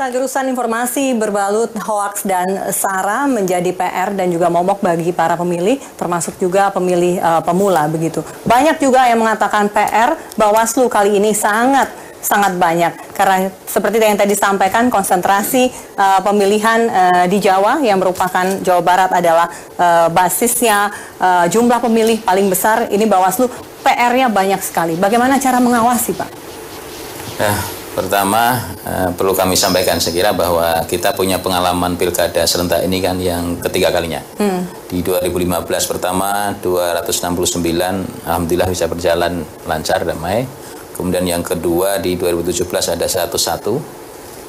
Kegerusan informasi berbalut hoaks dan sara menjadi PR dan juga momok bagi para pemilih, termasuk juga pemilih pemula begitu. Banyak juga yang mengatakan PR Bawaslu kali ini sangat banyak karena seperti yang tadi disampaikan konsentrasi pemilihan di Jawa yang merupakan Jawa Barat adalah basisnya jumlah pemilih paling besar. Ini Bawaslu PR-nya banyak sekali. Bagaimana cara mengawasi, Pak? Pertama, perlu kami sampaikan sekira bahwa kita punya pengalaman pilkada serentak ini kan yang ketiga kalinya. Di 2015 pertama 269, alhamdulillah bisa berjalan lancar, damai. Kemudian yang kedua di 2017 ada 101,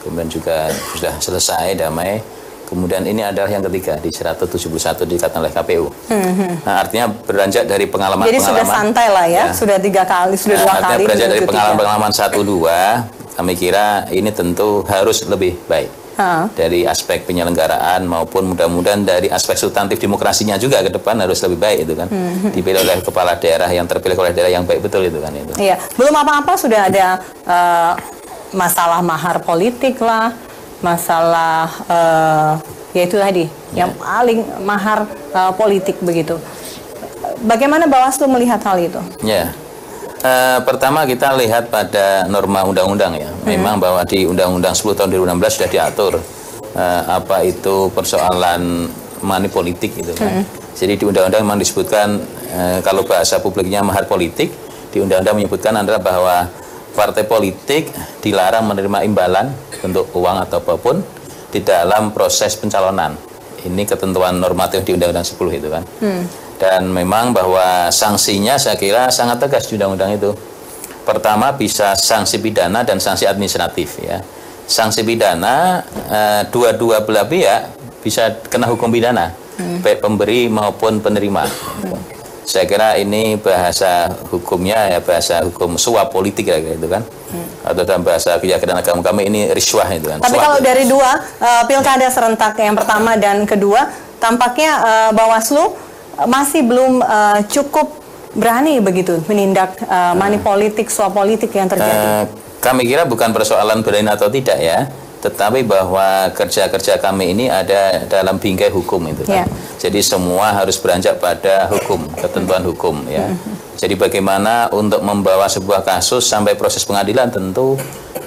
kemudian juga sudah selesai, damai. Kemudian ini adalah yang ketiga di 171 dikatakan oleh KPU. Nah, artinya beranjak dari pengalaman. Jadi sudah santai lah ya, sudah 3 kali, sudah 2 kali. Artinya beranjak dari pengalaman 1-2, kami kira ini tentu harus lebih baik dari aspek penyelenggaraan maupun mudah-mudahan dari aspek substantif demokrasinya juga ke depan harus lebih baik itu kan. Dipilih oleh kepala daerah yang terpilih oleh daerah yang baik betul itu kan itu. Iya, belum apa-apa sudah ada masalah mahar politik lah. Masalah yaitu tadi yang paling mahar politik begitu. Bagaimana Bawaslu melihat hal itu? Pertama kita lihat pada norma undang-undang ya. Memang bahwa di Undang-Undang 10 tahun 2016 sudah diatur apa itu persoalan money politik gitu kan. Jadi di undang-undang memang disebutkan kalau bahasa publiknya mahar politik, di undang-undang menyebutkan adalah bahwa partai politik dilarang menerima imbalan bentuk uang atau apapun di dalam proses pencalonan. Ini ketentuan normatif di Undang-Undang 10 itu kan. Dan memang bahwa sanksinya saya kira sangat tegas di undang-undang itu. Pertama bisa sanksi pidana dan sanksi administratif ya. Sanksi pidana dua-dua belah pihak bisa kena hukum pidana, baik pemberi maupun penerima. Saya kira ini bahasa hukumnya ya bahasa hukum suap politik ya gitu kan. Atau dalam bahasa keyakinan agama kami ini riswah itu kan. Tapi suap, kalau dari dua pilkada serentak yang pertama dan kedua tampaknya Bawaslu masih belum cukup berani begitu menindak money politik, suap politik yang terjadi. Kami kira bukan persoalan berani atau tidak ya, tetapi bahwa kerja-kerja kami ini ada dalam bingkai hukum itu kan. Jadi semua harus beranjak pada hukum, ketentuan hukum ya. Jadi bagaimana untuk membawa sebuah kasus sampai proses pengadilan tentu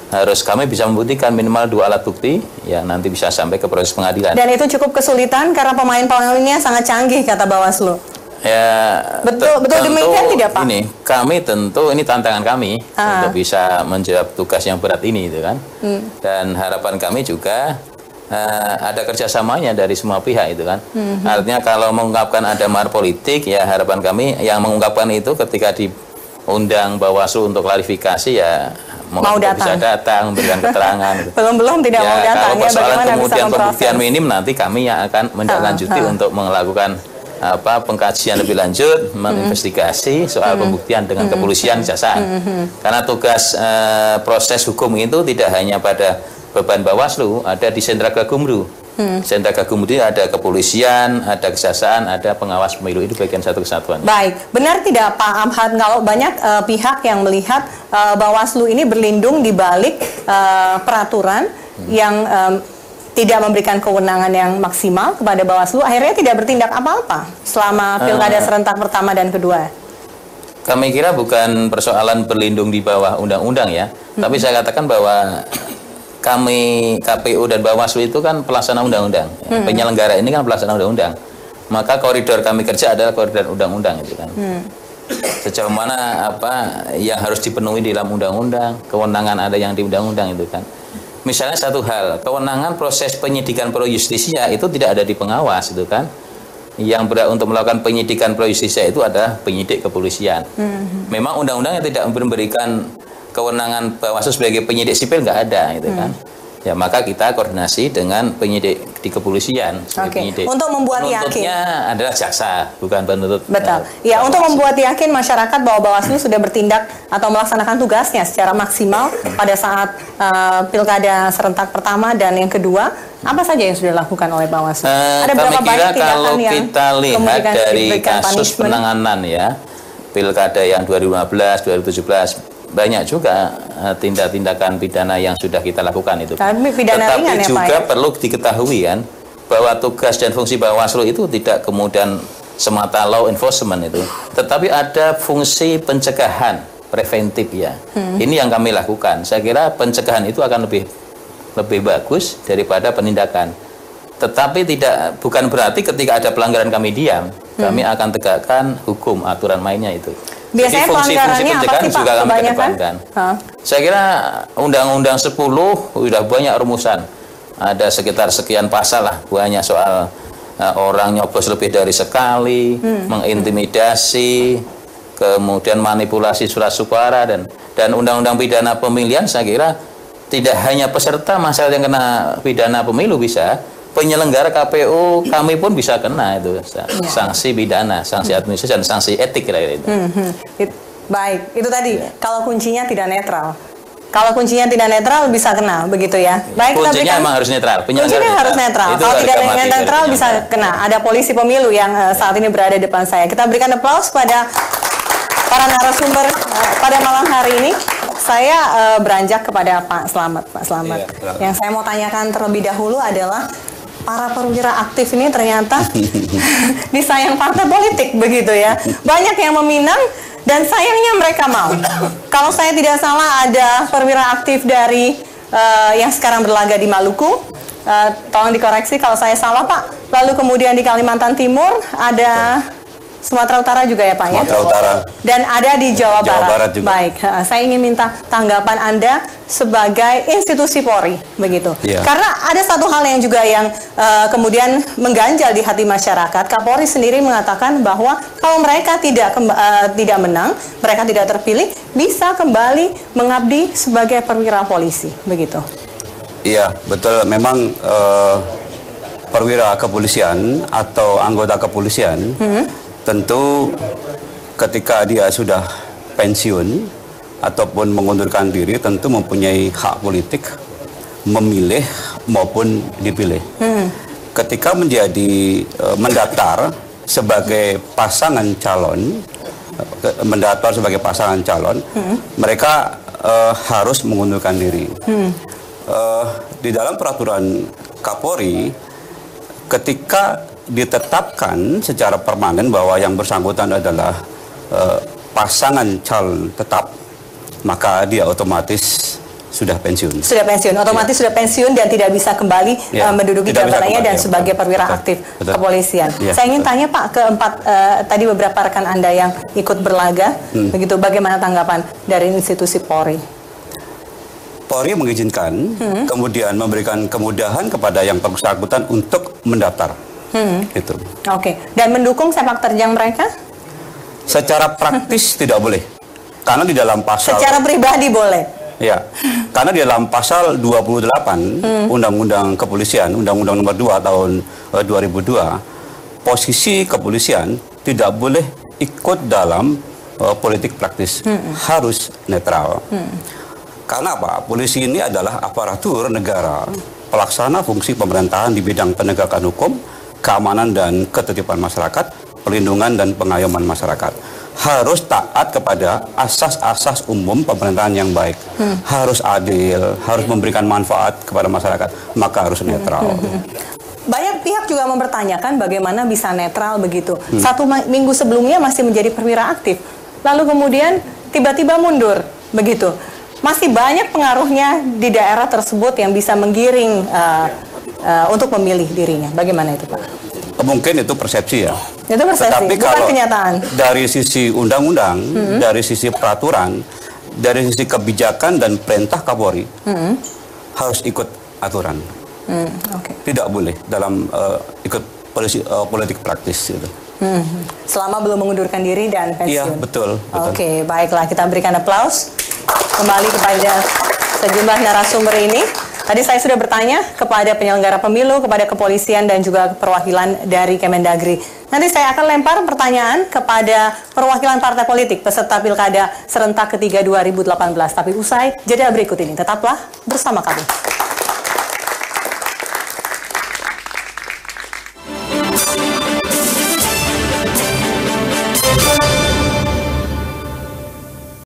harus kami bisa membuktikan minimal 2 alat bukti ya nanti bisa sampai ke proses pengadilan. Dan itu cukup kesulitan karena pemain-pemainnya sangat canggih kata Bawaslu. Ya betul demikian tidak Pak? Ini kami tentu ini tantangan kami untuk bisa menjawab tugas yang berat ini itu kan. Dan harapan kami juga ada kerjasamanya dari semua pihak itu kan. Artinya kalau mengungkapkan ada mahar politik ya harapan kami yang mengungkapkan itu ketika diundang Bawaslu untuk klarifikasi ya mau bisa datang memberikan keterangan gitu. belum tidak mau datang kalau persoalan ya, kemudian pembuktian minim nanti kami yang akan menindaklanjuti untuk melakukan pengkajian lebih lanjut, menginvestigasi soal pembuktian dengan kepolisian kejaksaan. Karena tugas proses hukum itu tidak hanya pada beban Bawaslu, ada di sentra Gakumdu. Sentra Gakumdu itu ada kepolisian, ada kejaksaan, ada pengawas pemilu, itu bagian satu kesatuan. Baik, benar tidak Pak Amhad kalau banyak pihak yang melihat Bawaslu ini berlindung di balik peraturan yang tidak memberikan kewenangan yang maksimal kepada Bawaslu, akhirnya tidak bertindak apa-apa selama pilkada serentak pertama dan kedua? Kami kira bukan persoalan berlindung di bawah undang-undang ya, tapi saya katakan bahwa kami KPU dan Bawaslu itu kan pelaksana undang-undang. Penyelenggara ini kan pelaksana undang-undang. Maka koridor kami kerja adalah koridor undang-undang itu kan. Sejauh mana apa yang harus dipenuhi di dalam undang-undang, kewenangan ada yang di undang-undang itu kan. Misalnya satu hal, kewenangan proses penyidikan pro justisia itu tidak ada di pengawas itu kan. Yang berhak untuk melakukan penyidikan pro justisia itu adalah penyidik kepolisian. Memang undang-undangnya tidak memberikan kewenangan Bawaslu sebagai penyidik sipil nggak ada gitu kan. Ya maka kita koordinasi dengan penyidik di kepolisian. Penyidik. Untuk membuat yakin. Adalah jaksa, bukan penuntut. Betul. Ya, untuk membuat yakin masyarakat bahwa Bawaslu sudah bertindak atau melaksanakan tugasnya secara maksimal pada saat pilkada serentak pertama dan yang kedua, apa saja yang sudah dilakukan oleh Bawaslu? Ada berapa banyak tindakan kalau yang kita lihat dari kasus penanganan ya, pilkada yang 2015, 2017 banyak juga tindak-tindakan pidana yang sudah kita lakukan itu. Tapi pidana Tetapi ringan ya, juga Pak, ya? perlu diketahui kan bahwa tugas dan fungsi Bawaslu itu tidak kemudian semata law enforcement itu, tetapi ada fungsi pencegahan preventif ya. Ini yang kami lakukan. Saya kira pencegahan itu akan lebih bagus daripada penindakan. Tetapi bukan berarti ketika ada pelanggaran kami diam, kami akan tegakkan hukum aturan mainnya itu. Biasanya jadi fungsi pencegahan apa sih, Pak, juga kami kebanyakan? kedepankan. Saya kira Undang-Undang 10 sudah banyak rumusan. Ada sekitar sekian pasal lah, banyak soal orang nyoblos lebih dari sekali, mengintimidasi, kemudian manipulasi surat suara, dan Undang-Undang pidana pemilihan saya kira tidak hanya peserta masalah yang kena pidana pemilu bisa, penyelenggara KPU kami pun bisa kena itu sanksi pidana, sanksi administrasi dan sanksi etik kira-kira itu. Baik, itu tadi kalau kuncinya tidak netral. Kalau kuncinya tidak netral bisa kena, begitu ya. Baik, kuncinya memang harus netral. Kuncinya harus netral. Kalau tidak netral bisa kena. Ada polisi pemilu yang saat ini berada di depan saya. Kita berikan aplaus pada para narasumber pada malam hari ini. Saya beranjak kepada Pak Slamet. Pak Slamet, yang saya mau tanyakan terlebih dahulu adalah para perwira aktif ini ternyata disayang partai politik, begitu ya. Banyak yang meminang dan sayangnya mereka mau. Kalau saya tidak salah ada perwira aktif dari yang sekarang berlaga di Maluku. Tolong dikoreksi kalau saya salah, Pak. Lalu kemudian di Kalimantan Timur ada Sumatera Utara juga ya, Pak, ya? Sumatera Utara. Dan ada di Jawa Barat juga. Baik, saya ingin minta tanggapan Anda sebagai institusi Polri, begitu. Karena ada satu hal yang juga yang kemudian mengganjal di hati masyarakat. Kapolri sendiri mengatakan bahwa kalau mereka tidak menang, mereka tidak terpilih, bisa kembali mengabdi sebagai perwira polisi, begitu. Iya, betul. Memang perwira kepolisian atau anggota kepolisian tentu ketika dia sudah pensiun ataupun mengundurkan diri tentu mempunyai hak politik memilih maupun dipilih. Ketika mendaftar sebagai pasangan calon, mereka harus mengundurkan diri. Di dalam peraturan Kapolri, ketika ditetapkan secara permanen bahwa yang bersangkutan adalah pasangan calon tetap, maka dia otomatis sudah pensiun. Sudah pensiun, otomatis sudah pensiun dan tidak bisa kembali menduduki jabatannya dan sebagai perwira aktif kepolisian. Saya ingin tanya, Pak, keempat tadi beberapa rekan Anda yang ikut berlaga, begitu, bagaimana tanggapan dari institusi Polri? Polri mengizinkan, kemudian memberikan kemudahan kepada yang bersangkutan untuk mendaftar. Itu. Oke. Dan mendukung sepak terjang mereka? Secara praktis tidak boleh. Karena di dalam pasal... Secara pribadi boleh? Ya. Karena di dalam pasal 28 Undang-Undang Kepolisian, Undang-Undang Nomor 2 tahun 2002, posisi kepolisian tidak boleh ikut dalam politik praktis. Harus netral. Karena apa? Polisi ini adalah aparatur negara, pelaksana fungsi pemerintahan di bidang penegakan hukum, keamanan dan ketertiban masyarakat, perlindungan dan pengayoman masyarakat. Harus taat kepada asas-asas umum pemerintahan yang baik. Harus adil, harus memberikan manfaat kepada masyarakat, maka harus netral. Banyak pihak juga mempertanyakan bagaimana bisa netral begitu. 1 minggu sebelumnya masih menjadi perwira aktif, lalu kemudian tiba-tiba mundur, begitu. Masih banyak pengaruhnya di daerah tersebut yang bisa menggiring untuk memilih dirinya. Bagaimana itu, Pak? Mungkin itu persepsi ya. Itu persepsi, tetapi bukan kalau kenyataan. Dari sisi undang-undang, dari sisi peraturan, dari sisi kebijakan dan perintah Kapolri, harus ikut aturan. Tidak boleh dalam ikut politik praktis itu. Selama belum mengundurkan diri dan pensiun. Iya, betul. Oke, baiklah, kita berikan aplaus kembali kepada sejumlah narasumber ini. Tadi saya sudah bertanya kepada penyelenggara pemilu, kepada kepolisian dan juga perwakilan dari Kemendagri. Nanti saya akan lempar pertanyaan kepada perwakilan partai politik peserta Pilkada serentak ketiga 2018. Tapi usai jeda berikut ini, tetaplah bersama kami.